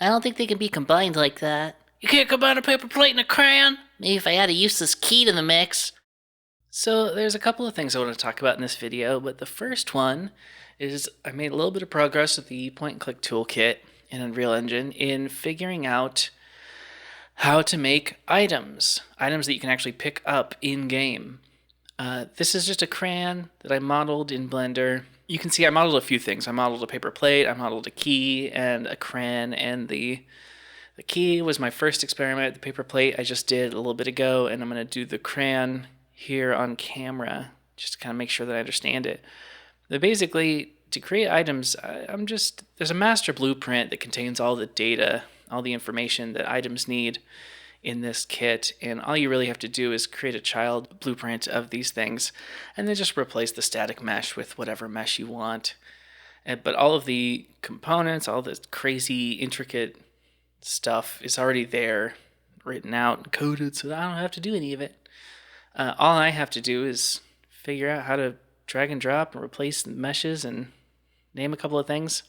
I don't think they can be combined like that. You can't combine a paper plate and a crayon? Maybe if I add a useless key to the mix. So there's a couple of things I want to talk about in this video, but the first one is I made a little bit of progress with the point and click toolkit in Unreal Engine in figuring out how to make items that you can actually pick up in game. This is just a crayon that I modeled in Blender. You can see I modeled a few things. I modeled a paper plate, I modeled a key and a crayon, and the key was my first experiment. The paper plate I just did a little bit ago, and I'm going to do the crayon here on camera just to kind of make sure that I understand it. But basically, to create items, there's a master blueprint that contains all the data, all the information that items need in this kit, and all you really have to do is create a child blueprint of these things and then just replace the static mesh with whatever mesh you want. But all of the components, all the crazy intricate stuff is already there, written out and coded, so I don't have to do any of it. All I have to do is figure out how to drag and drop and replace the meshes and name a couple of things.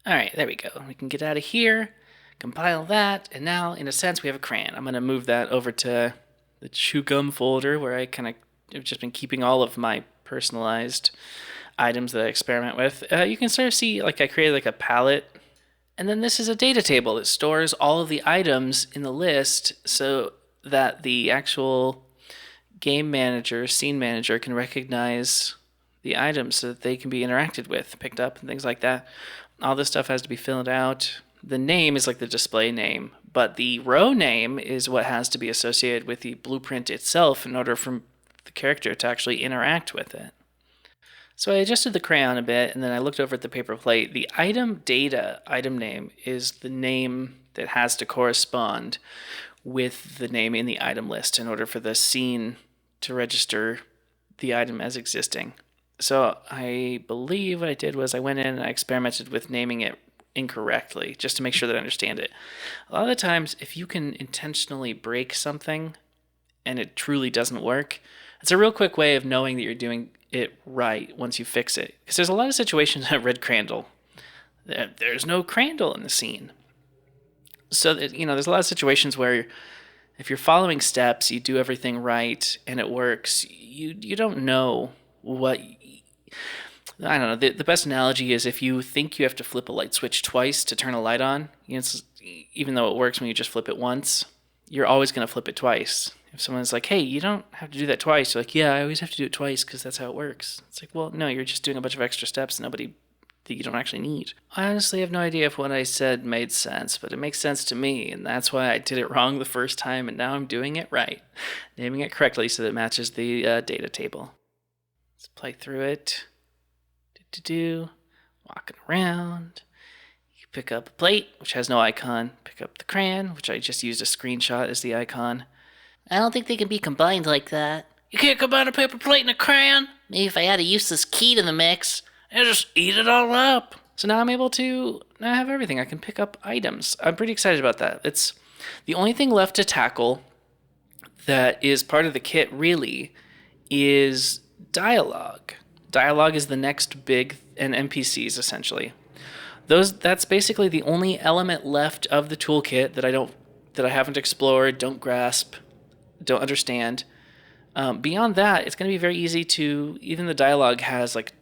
All right, there we go. We can get out of here, compile that, and now, in a sense, we have a crayon. I'm going to move that over to the chew gum folder where I kind of have just been keeping all of my personalized items that I experiment with. You can sort of see, like, I created like a palette, and then this is a data table that stores all of the items in the list so that the actual game manager, scene manager, can recognize the items so that they can be interacted with, picked up, and things like that. All this stuff has to be filled out. The name is like the display name, but the row name is what has to be associated with the blueprint itself in order for the character to actually interact with it. So I adjusted the crayon a bit, and then I looked over at the paper plate. The item data, item name, is the name that has to correspond with the name in the item list in order for the scene to register the item as existing. So I believe what I did was I went in and I experimented with naming it incorrectly just to make sure that I understand it. A lot of the times, if you can intentionally break something and it truly doesn't work, it's a real quick way of knowing that you're doing it right once you fix it. Because there's a lot of situations at Red Crandall. There's no Crandall in the scene. So, there's a lot of situations where if you're following steps, you do everything right, and it works, you don't know what... I don't know. The best analogy is if you think you have to flip a light switch twice to turn a light on, even though it works when you just flip it once, you're always going to flip it twice. If someone's like, hey, you don't have to do that twice, you're like, yeah, I always have to do it twice because that's how it works. It's like, well, no, you're just doing a bunch of extra steps that you don't actually need. I honestly have no idea if what I said made sense, but it makes sense to me, and that's why I did it wrong the first time, and now I'm doing it right, naming it correctly so that it matches the data table. Let's play through it. Walking around. You pick up a plate, which has no icon. Pick up the crayon, which I just used a screenshot as the icon. I don't think they can be combined like that. You can't combine a paper plate and a crayon? Maybe if I add a useless key to the mix. And just eat it all up. So now I'm able to now have everything. I can pick up items. I'm pretty excited about that. It's the only thing left to tackle that is part of the kit, really, is dialogue. Dialogue is the next big, and NPCs essentially. That's basically the only element left of the toolkit that I haven't explored, don't grasp, don't understand. Beyond that, it's going to be very easy to. Even the dialogue has like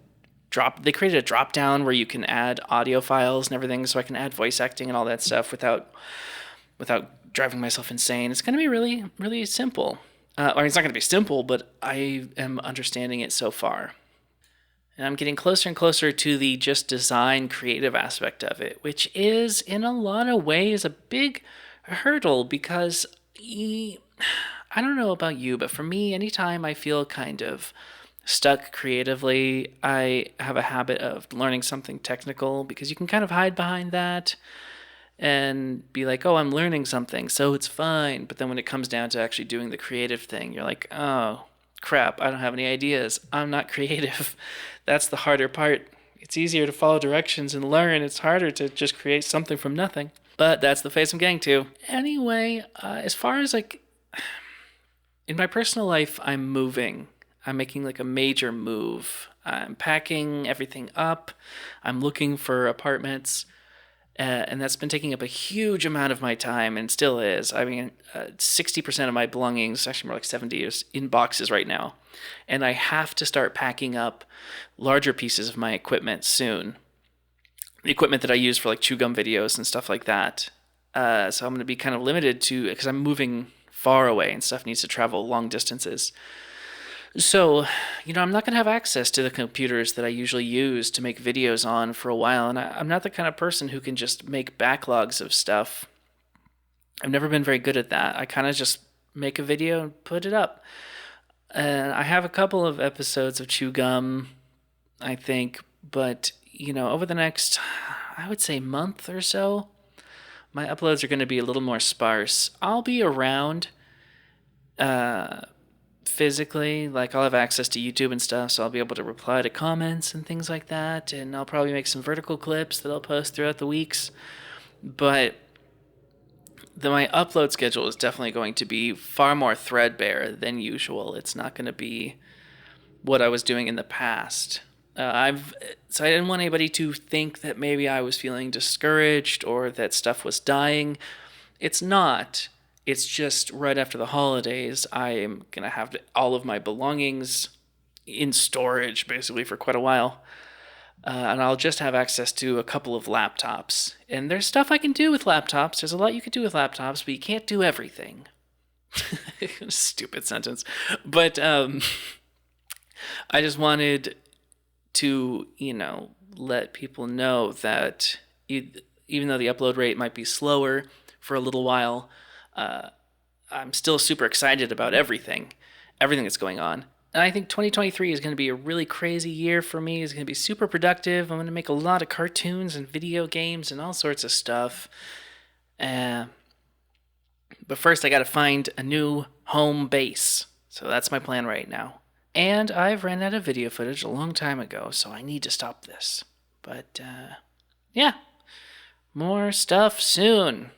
they created a drop down where you can add audio files and everything, so I can add voice acting and all that stuff without driving myself insane. It's going to be really, really simple. Or it's not going to be simple, but I am understanding it so far. And I'm getting closer and closer to the just design creative aspect of it, which is, in a lot of ways, a big hurdle because I don't know about you, but for me, anytime I feel kind of stuck creatively, I have a habit of learning something technical because you can kind of hide behind that and be like, oh, I'm learning something, so it's fine. But then when it comes down to actually doing the creative thing, you're like, oh, crap, I don't have any ideas. I'm not creative. That's the harder part. It's easier to follow directions and learn. It's harder to just create something from nothing. But that's the phase I'm getting to. Anyway, as far as like, in my personal life, I'm moving. I'm making like a major move. I'm packing everything up. I'm looking for apartments. And that's been taking up a huge amount of my time and still is. I mean, 60% of my belongings, actually more like 70, is in boxes right now. And I have to start packing up larger pieces of my equipment soon. The equipment that I use for like chew gum videos and stuff like that. So I'm going to be kind of limited to, because I'm moving far away and stuff needs to travel long distances. So, I'm not going to have access to the computers that I usually use to make videos on for a while. And I'm not the kind of person who can just make backlogs of stuff. I've never been very good at that. I kind of just make a video and put it up. And I have a couple of episodes of Chew Gum, I think, but over the next, I would say, month or so, my uploads are going to be a little more sparse. I'll be around physically, like I'll have access to YouTube and stuff, so I'll be able to reply to comments and things like that, and I'll probably make some vertical clips that I'll post throughout the weeks. But my upload schedule is definitely going to be far more threadbare than usual. It's not going to be what I was doing in the past. So I didn't want anybody to think that maybe I was feeling discouraged or that stuff was dying. It's not. It's just right after the holidays, I am going to have all of my belongings in storage basically for quite a while. And I'll just have access to a couple of laptops. And there's stuff I can do with laptops. There's a lot you can do with laptops, but you can't do everything. Stupid sentence. But I just wanted to, let people know that even though the upload rate might be slower for a little while, I'm still super excited about everything that's going on. And I think 2023 is going to be a really crazy year for me. It's going to be super productive. I'm going to make a lot of cartoons and video games and all sorts of stuff. But first, I got to find a new home base. So that's my plan right now. And I've ran out of video footage a long time ago, so I need to stop this. But, yeah. More stuff soon.